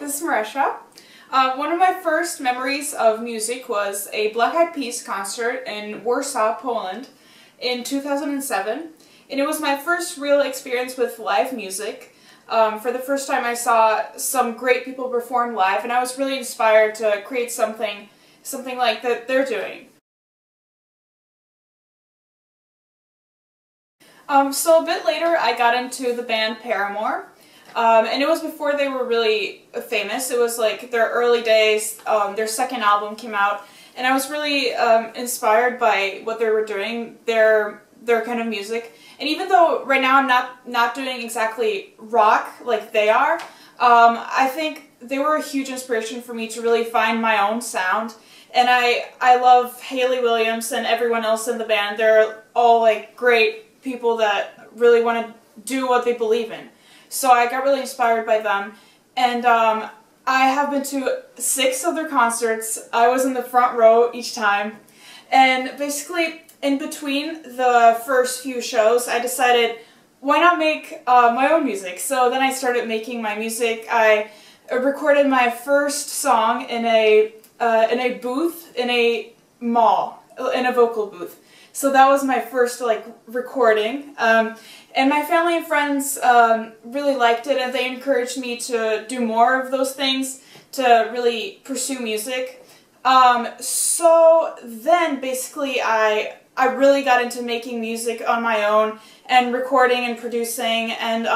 this is Meresha. One of my first memories of music was a Black Eyed Peas concert in Warsaw, Poland in 2007. And it was my first real experience with live music. For the first time I saw some great people perform live, and I was really inspired to create something like that they're doing. So a bit later I got into the band Paramore. And it was before they were really famous. It was like their early days. Their second album came out, and I was really inspired by what they were doing, their kind of music. And even though right now I'm not doing exactly rock like they are, I think they were a huge inspiration for me to really find my own sound. And I love Hayley Williams and everyone else in the band. They're all like great people that really want to do what they believe in. So I got really inspired by them, and I have been to 6 of their concerts. I was in the front row each time, and basically in between the first few shows I decided, why not make my own music? So then I started making my music. I recorded my first song in a booth in a mall, in a vocal booth. So that was my first recording, and my family and friends really liked it, and they encouraged me to do more of those things, to really pursue music. So then basically I really got into making music on my own and recording and producing, and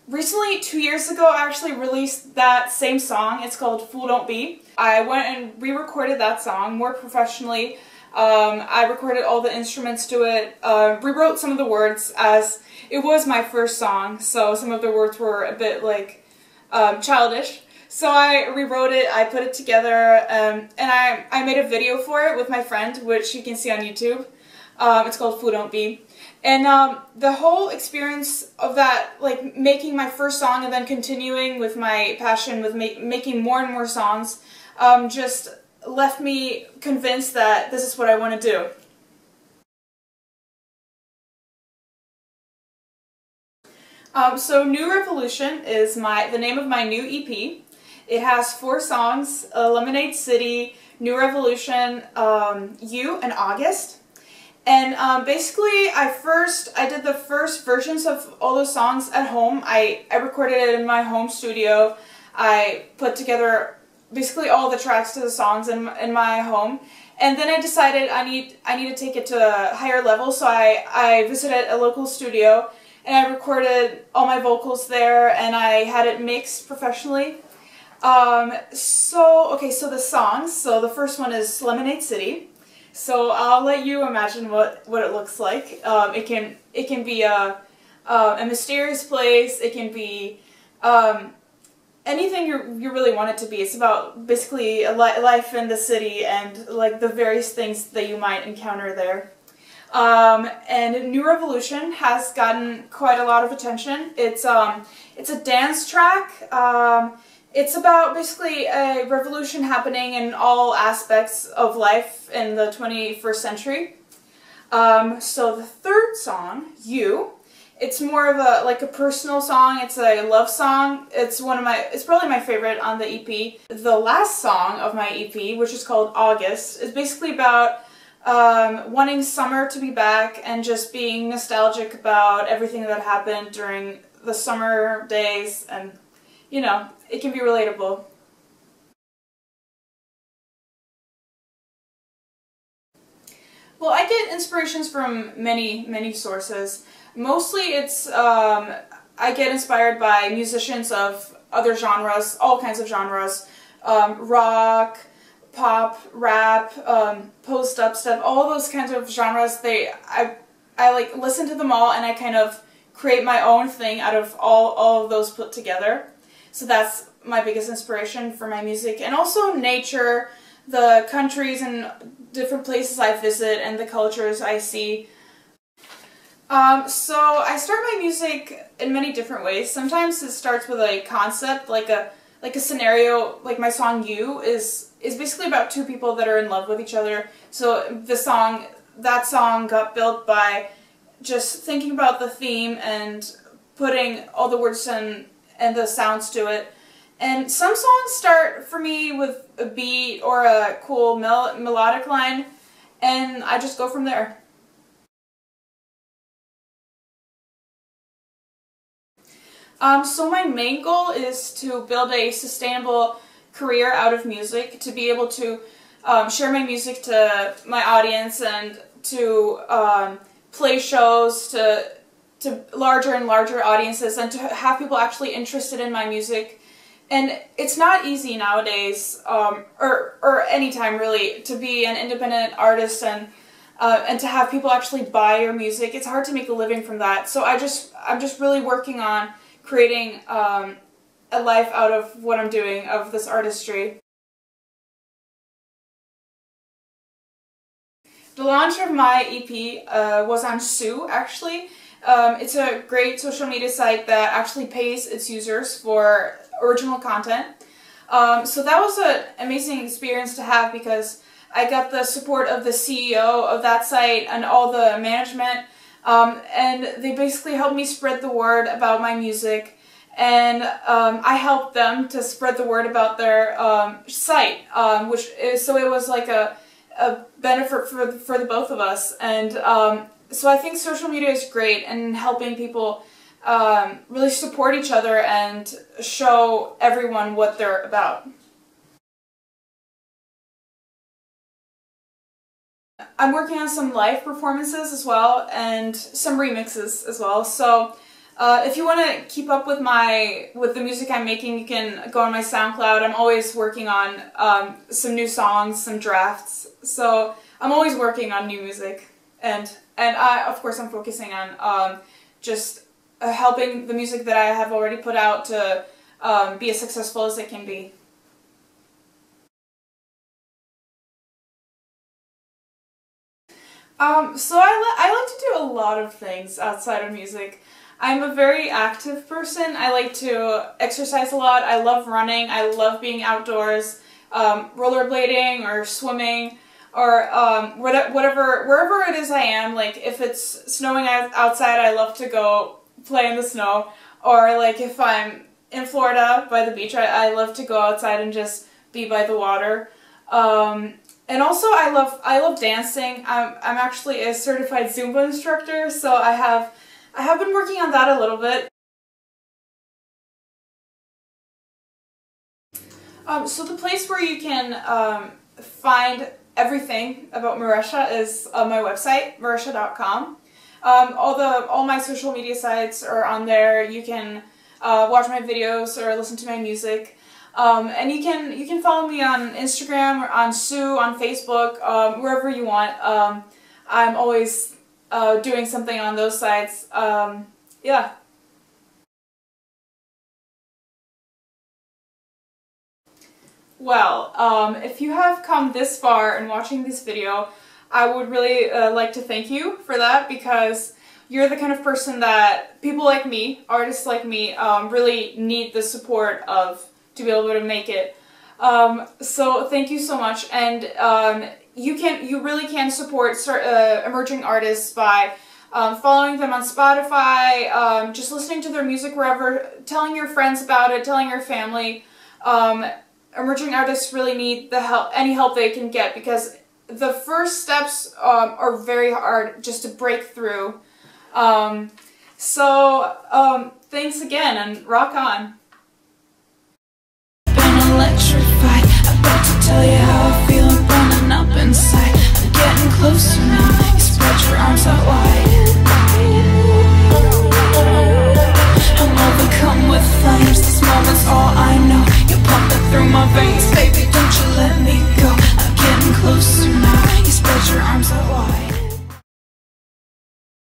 recently, 2 years ago, I actually released that same song. It's called Fool Don't Be. I went and re-recorded that song more professionally. I recorded all the instruments to it, rewrote some of the words, as it was my first song, so some of the words were a bit childish. So I rewrote it, I put it together, and I made a video for it with my friend, which you can see on YouTube. It's called Fool Don't Be. And the whole experience of that, making my first song and then continuing with my passion with making more and more songs, just left me convinced that this is what I want to do. So New Revolution is the name of my new EP. It has 4 songs: Lemonade City, New Revolution, You, and August. And basically I did the first versions of all those songs at home. I recorded it in my home studio. I put together basically all the tracks to the songs in my home, and then I decided I need to take it to a higher level, so I visited a local studio and I recorded all my vocals there, and I had it mixed professionally. So the songs. So the first one is Lemonade City. So I'll let you imagine what it looks like. It can be a mysterious place. It can be anything you really want it to be. It's about basically life in the city and the various things that you might encounter there. And New Revolution has gotten quite a lot of attention. It's a dance track. It's about basically a revolution happening in all aspects of life in the 21st century. So the third song, You, it's more of a personal song. It's a love song. It's probably my favorite on the EP. The last song of my EP, which is called August, is basically about wanting summer to be back and just being nostalgic about everything that happened during the summer days, and you know, it can be relatable. Well, I get inspirations from many sources. Mostly it's, I get inspired by musicians of other genres, all kinds of genres. Rock, pop, rap, post-dubstep, all those kinds of genres. I listen to them all, and I kind of create my own thing out of all of those put together. So that's my biggest inspiration for my music. And also nature, the countries and different places I visit and the cultures I see. So I start my music in many different ways. Sometimes it starts with a concept, like a scenario, like my song You is basically about 2 people that are in love with each other. So that song got built by just thinking about the theme and putting all the words and the sounds to it. And some songs start for me with a beat or a cool melodic line, and I just go from there. So my main goal is to build a sustainable career out of music, to be able to share my music to my audience and to play shows to larger and larger audiences, and to have people actually interested in my music. And it's not easy nowadays, or anytime really, to be an independent artist and to have people actually buy your music. It's hard to make a living from that. So I'm just really working on creating a life out of what I'm doing, of this artistry. The launch of my EP was on Sue, actually. It's a great social media site that actually pays its users for original content. So that was an amazing experience to have, because I got the support of the CEO of that site and all the management, and they basically helped me spread the word about my music, and I helped them to spread the word about their site, so it was like a benefit for the both of us. And so I think social media is great in helping people really support each other and show everyone what they're about. I'm working on some live performances as well, and some remixes as well. So if you want to keep up with the music I'm making, you can go on my SoundCloud. I'm always working on some new songs, some drafts. So I'm always working on new music, and of course I'm focusing on just helping the music that I have already put out to be as successful as it can be. So I like to do a lot of things outside of music. I'm a very active person. I like to exercise a lot. I love running. I love being outdoors, rollerblading or swimming, or wherever it is I am. Like if it's snowing outside, I love to go play in the snow. Or like if I'm in Florida by the beach, I love to go outside and just be by the water. And also I love dancing. I'm actually a certified Zumba instructor, so I have been working on that a little bit. So the place where you can find everything about Meresha is on my website, Meresha.com. All my social media sites are on there. You can watch my videos or listen to my music. And you can follow me on Instagram, or on Sue, on Facebook, wherever you want. I'm always doing something on those sites. Yeah. Well, if you have come this far in watching this video, I would really like to thank you for that, because you're the kind of person that people like me, artists like me, really need the support of to be able to make it. So thank you so much, and you really can support emerging artists by following them on Spotify, just listening to their music wherever, telling your friends about it, telling your family. Emerging artists really need the help, any help they can get, because the first steps are very hard just to break through. So thanks again, and rock on.